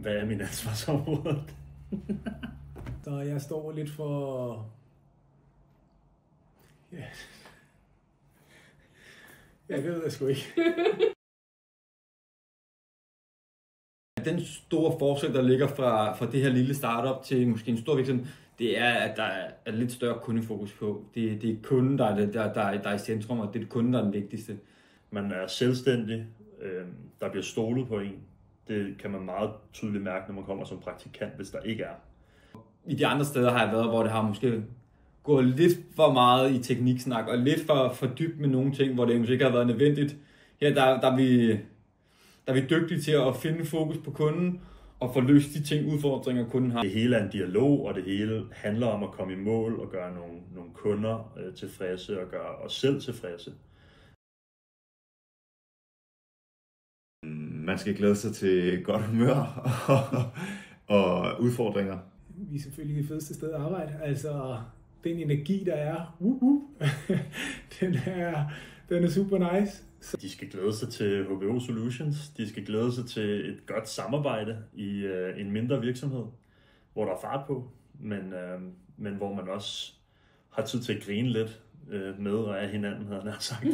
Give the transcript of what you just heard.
Hvad er min ansvarsområde? Så jeg står lidt for... Ja. Ja, det ved jeg sgu ikke. Den store forskel, der ligger fra det her lille startup til måske en stor virksomhed, det er, at der er lidt større kundefokus på. Det er kunden, der er i centrum, og det er kunden, der er den vigtigste. Man er selvstændig, der bliver stolet på en. Det kan man meget tydeligt mærke, når man kommer som praktikant, hvis der ikke er. I de andre steder har jeg været, hvor det har måske gået lidt for meget i tekniksnak, og lidt for dybt med nogle ting, hvor det måske ikke har været nødvendigt. Her der er vi dygtige til at finde fokus på kunden, og få løst de udfordringer, kunden har. Det hele er en dialog, og det hele handler om at komme i mål og gøre nogle kunder tilfredse og gøre os selv tilfredse. Man skal glæde sig til godt humør og udfordringer. Vi er selvfølgelig det fedeste sted at arbejde. Altså, den energi, der er, den er super nice. De skal glæde sig til HBO Solutions. De skal glæde sig til et godt samarbejde i en mindre virksomhed, hvor der er fart på, men hvor man også har tid til at grine lidt med og af hinanden, havde jeg nær sagt.